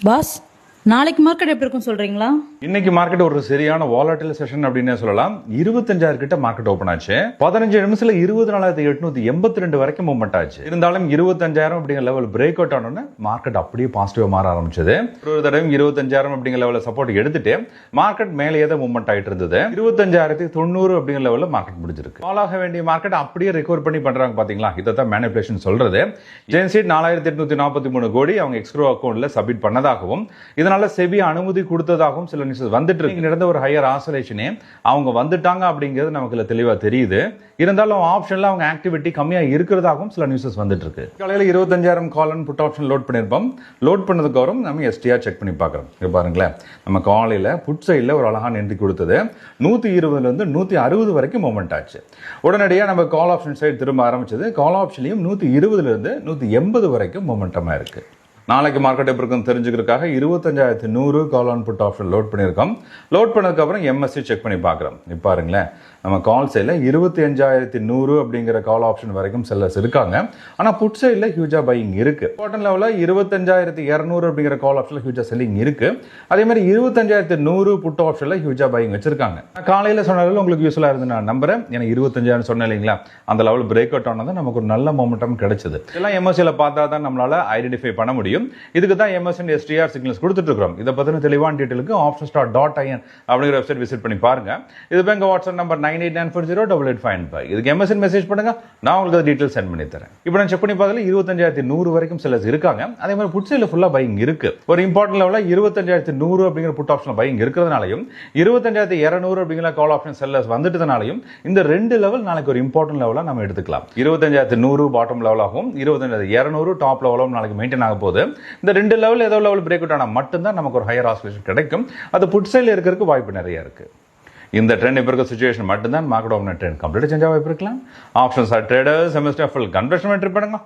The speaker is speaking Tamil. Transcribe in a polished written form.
பாஸ், நாளைக்கு மார்க்கெட் எப்படி இருக்கும் சொல்றீங்களா? இன்னைக்கு மார்க்கெட் ஒரு சரியான வாலட்டில் செஷன் அப்படின்னு சொல்லலாம். 25,000 கிட்ட மார்க்கெட் ஓபன் ஆச்சு. 15 நிமிஷத்துல 24,882 வரைக்கும் மூவ்மெண்ட் ஆச்சு. இருந்தாலும் 25,000 அப்படிங்கிற லெவல் பிரேக் அவுட் ஆனோன்னு மார்க்கெட் அப்படியே பாசிட்டிவா மாற ஆரம்பிச்சது. ஒரு தடவை 25,000 அப்படிங்கிற லெவலில் சப்போர்ட் எடுத்துட்டு மார்க்கெட் மேலேயே தான் மூவ்மெண்ட் ஆயிட்டு இருந்தது. 25,090 அப்படிங்கிற லெவலில் மார்க்கெட் முடிஞ்சிருக்கு. ஃபால் ஆக வேண்டிய மார்க்கெட் அப்படியே ரெக்கவர் பண்ணி பண்றாங்க பாத்தீங்களா? இதை தான் மேனிபுலேஷன் சொல்றது. ஜென்சீட் 4,843 கோடி அவங்க எக்ஸ்க்ரோ அக்கௌண்ட்ல சப்மிட் பண்ணதாகவும் இதனால செபி அனுமதி கொடுத்ததாகவும் சில நியூஸ் வந்துட்டு இருக்கு. நடந்த ஒரு ஹையர் ஆசோலேஷனே அவங்க வந்துட்டாங்க அப்படிங்கிறது நமக்கு தெளிவா தெரியுது. இருந்தாலும் ஆப்ஷன்ல அவங்க ஆக்டிவிட்டி கம்மியா இருக்கிறதாகவும் சில நியூஸஸ் வந்துட்டு இருக்கு. காலையில 25,000 call and put option load பண்ணிருப்போம். லோட் பண்ணதுக்கு அப்புறம் நம்ம எஸ்டிஆர் செக் பண்ணி பார்க்கறோம். இங்க பாருங்களேன், நம்ம காலையில புட் சைட்ல ஒரு அழகான என்ட்ரி கொடுத்தது 120ல இருந்து 160 வரைக்கும் மூவ்மெண்ட் ஆச்சு. உடனடியாக நம்ம கால் ஆப்ஷன் சைடு திரும்ப ஆரம்பிச்சது. கால் ஆப்ஷன்லயும் 120ல இருந்து 180 வரைக்கும் மூவ்மெண்டமா இருக்கு. நாளைக்கு மார்க்கெட் எப்படி இருக்குன்னு தெரிஞ்சுக்கிறதுக்காக 25,100 call on put option load பண்ணியிருக்கோம். லோட் பண்ணதுக்கு அப்புறம் எம்எஸ்சி செக் பண்ணி பார்க்குறோம். இப்போ பாருங்களேன், நம்ம கால் சைடில் 25,100 அப்படிங்கிற கால் ஆப்ஷன் வரைக்கும் செல்லர்ஸ் இருக்காங்க. ஆனால் புட் சைடில் ஹியூஜா பையிங் இருக்கு. இம்பார்ட்டன்ட் லெவலில் 25,200 அப்படிங்கிற கால் ஆப்ஷனில் ஹியூஜா செல்லிங் இருக்கு. அதே மாதிரி 25,100 புட் ஆப்ஷனில் ஹியூஜா பையிங் வச்சிருக்காங்க. காலையில் சொன்னதில் உங்களுக்கு யூஸ்ஃபுல்லாக இருந்து நான் நம்புறேன். ஏன்னா 25,000 சொன்னேன் இல்லைங்களா, அந்த லெவல் பிரேக் அவுட் ஆனது நமக்கு ஒரு நல்ல மொமெண்டம் கிடைச்சது. இதெல்லாம் எம்எஸ்சியில் பார்த்தா தான் நம்மளால ஐடென்டிஃபை பண்ண முடியும். இதுக்கு தான் எம்எஸ் அண்ட் எஸ்டிஆர் சிக்னல்ஸ் கொடுத்துட்டு இருக்கிறோம். இதை பத்தின தெளிவான டீட்டெயிலுக்கு optionstar.in அப்படிங்கிற வெப்சைட் விசிட் பண்ணி பாருங்க. இது எங்க வாட்ஸ்அப் நம்பர் 98940885. இதுக்கு எம்எஸ் மெசேஜ் பண்ணுங்க, நான் உங்களுக்கு டீட்டெயில் சென்ட் பண்ணி தரேன். இப்போ நான் செக் பண்ணி பார்த்ததுல 25,100 வரைக்கும் செல்லர்ஸ் இருக்காங்க. அதே மாதிரி புட் சைடில் ஃபுல்லா பையிங் இருக்கு. ஒரு இம்பார்ட்டன்ட் லெவலில் 25,100 அப்படிங்கிற புட் ஆப்ஷன் பையிங் இருக்கிறதுனாலையும் 25,200 அப்படிங்கிற கால் ஆப்ஷன் செல்லர்ஸ் வந்துட்டதுனாலையும் இந்த ரெண்டு லெவல் நாளைக்கு ஒரு இம்பார்ட்டன்ட் லெவலா நம்ம எடுத்துக்கலாம். 25,100 பாட்டம் லெவலாகவும் 25,200 டாப் லெவலும் நாளைக்கு மெயின்டைன் ஆக போகுது. இந்த ரெண்டு லெவல் ஏதோ லெவல் பிரேக் அவுட் ஆனா மட்டும்தான் நமக்கு ஒரு ஹையர் ஆஸ்பிரேஷன் கிடைக்கும். அது புட் சைடில் இருக்கிறதுக்கு வாய்ப்பு நிறைய இருக்கு. இந்த ட்ரெண்ட் இப்போ இருக்க சிச்சுவேஷன் மட்டும்தான் market overnight trend complete change ஆக வாய்ப்பு இருக்கலாம். Options are traders semester full conversion trip பண்ணுங்க.